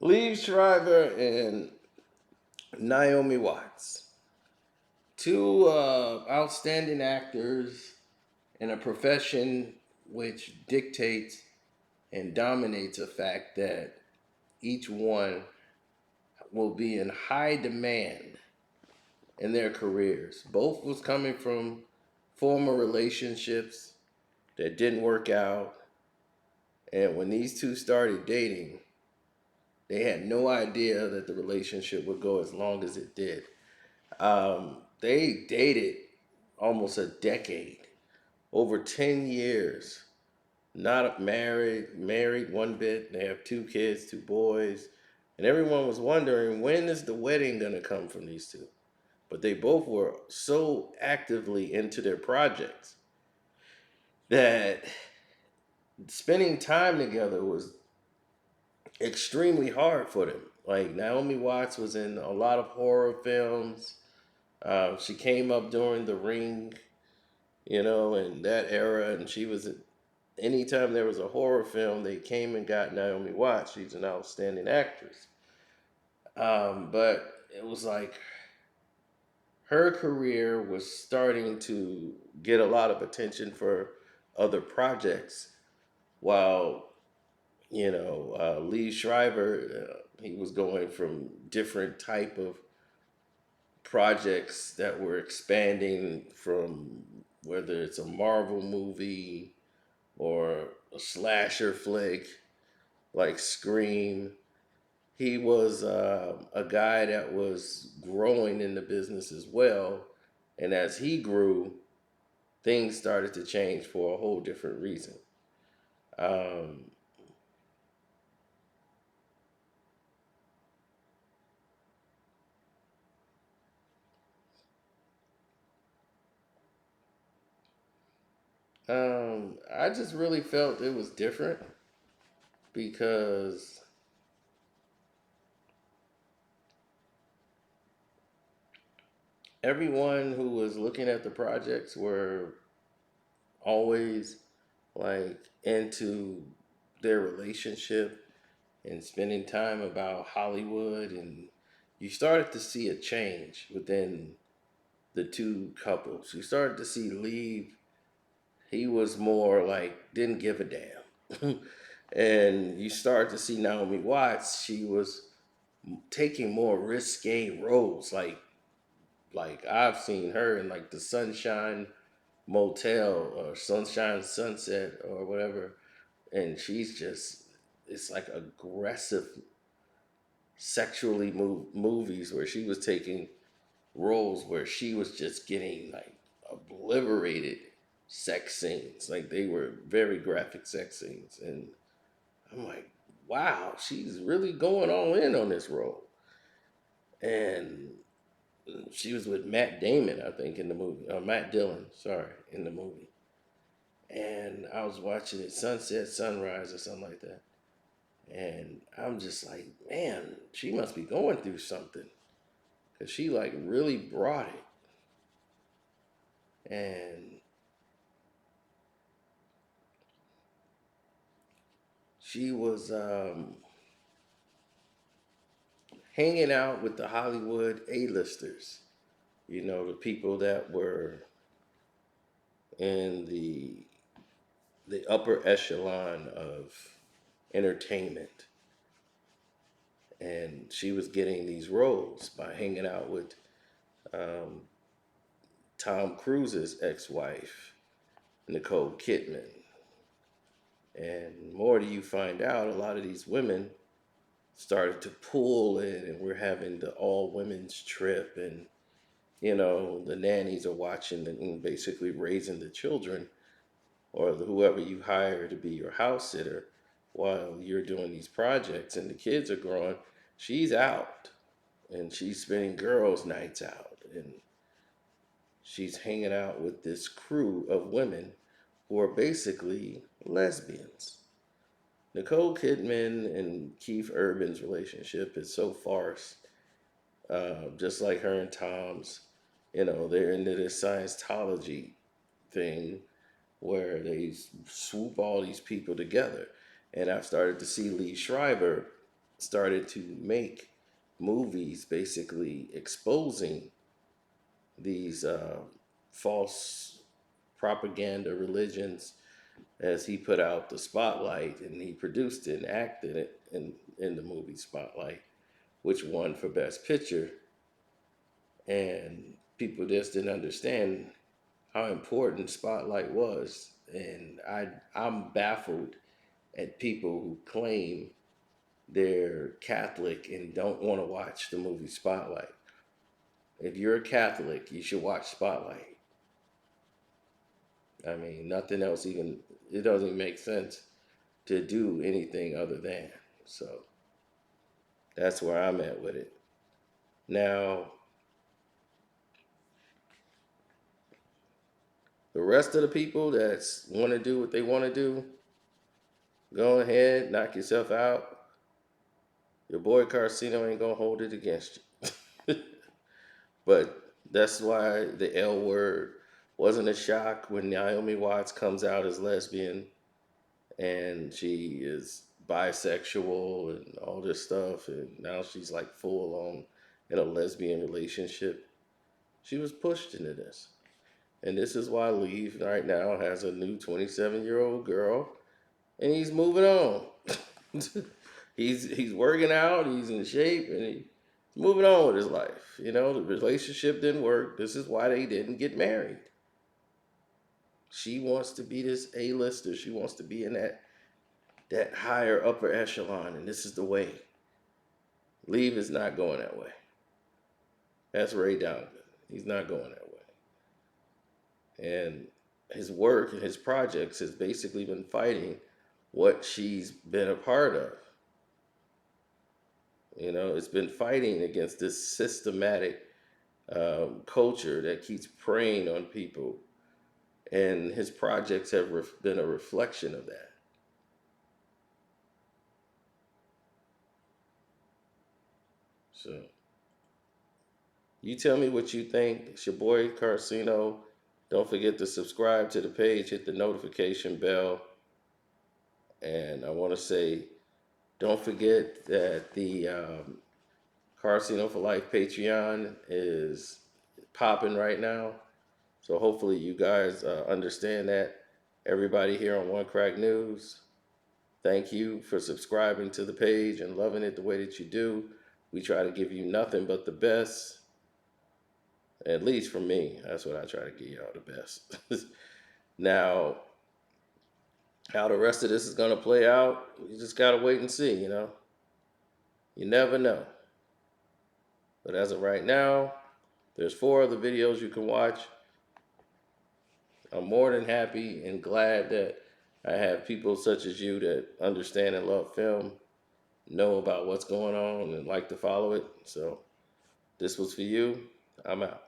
Liev Schreiber and Naomi Watts, two outstanding actors in a profession which dictates and dominates the fact that each one will be in high demand in their careers. Both was coming from former relationships that didn't work out, and when these two started dating, they had no idea that the relationship would go as long as it did. They dated almost a decade, over 10 years. Not married, married one bit. They have two kids, two boys. And everyone was wondering, when is the wedding going to come from these two? But they both were so actively into their projects that spending time together was extremely hard for them. Like Naomi Watts was in a lot of horror films. She came up during The Ring, in that era, and she was. Anytime there was a horror film, they came and got Naomi Watts. She's an outstanding actress. But it was like her career was starting to get a lot of attention for other projects, while Lee Schreiber, he was going from different type of projects that were expanding from whether it's a Marvel movie or a slasher flick like Scream. He was a guy that was growing in the business as well. And as he grew, things started to change for a whole different reason. Um, I just really felt it was different because everyone who was looking at the projects were always like into their relationship and spending time about Hollywood, and you started to see a change within the two couples. You started to see Liev, he was more like didn't give a damn. And you start to see Naomi Watts, she was taking more risque roles, like I've seen her in like the Sunshine Motel or Sunshine Sunset or whatever, and she's just, it's like aggressive sexually movies where she was taking roles where she was just getting like obliterated sex scenes, like they were very graphic sex scenes, and I'm like, wow, she's really going all in on this role. And she was with Matt Damon, I think, in the movie. Matt Dillon, sorry, in the movie. And I was watching it, sunset, sunrise, or something like that. And I'm just like, man, she must be going through something, because she like really brought it. And she was hanging out with the Hollywood A-listers, the people that were in the upper echelon of entertainment. And she was getting these roles by hanging out with um, Tom Cruise's ex-wife, Nicole Kidman. And more do you find out, a lot of these women started to pull in, and we're having the all women's trip, and the nannies are watching and basically raising the children, or whoever you hire to be your house sitter while you're doing these projects and the kids are growing. She's out, and she's spending girls' nights out, and she's hanging out with this crew of women who are basically lesbians. Nicole Kidman and Keith Urban's relationship is so farce, just like her and Tom's. They're into this Scientology thing where they swoop all these people together. And I've started to see Lee Schreiber started to make movies basically exposing these false propaganda religions, as he put out the Spotlight, and he produced it and acted it in the movie Spotlight, which won for Best Picture. And people just didn't understand how important Spotlight was. And I'm baffled at people who claim they're Catholic and don't want to watch the movie Spotlight. If you're a Catholic, you should watch Spotlight. I mean, nothing else even, it doesn't even make sense to do anything other than. So that's where I'm at with it. Now, the rest of the people that want to do what they want to do, go ahead, knock yourself out. Your boy Carcino ain't gonna hold it against you. But that's why the L word wasn't a shock when Naomi Watts comes out as lesbian and she is bisexual and all this stuff, and now she's like full on in a lesbian relationship. She was pushed into this. And this is why Liev right now has a new 27-year-old girl, and he's moving on. he's working out, he's in shape, and he's moving on with his life. You know, the relationship didn't work. This is why they didn't get married. She wants to be this A-lister. She wants to be in that higher upper echelon, and this is the way. Liev is not going that way. That's Ray Donovan. He's not going that way. And his work and his projects has basically been fighting what she's been a part of. You know, it's been fighting against this systematic culture that keeps preying on people. And his projects have been a reflection of that. So, you tell me what you think. It's your boy Carcino. Don't forget to subscribe to the page, hit the notification bell. And I want to say, don't forget that the Carcino for Life Patreon is popping right now. So hopefully you guys understand that. Everybody here on One Crack News, thank you for subscribing to the page and loving it the way that you do. We try to give you nothing but the best. At least for me, that's what I try to give y'all, the best. Now, how the rest of this is going to play out, you just got to wait and see, you know. You never know. But as of right now, there's 4 other videos you can watch. I'm more than happy and glad that I have people such as you that understand and love film, know about what's going on, and like to follow it. So this was for you. I'm out.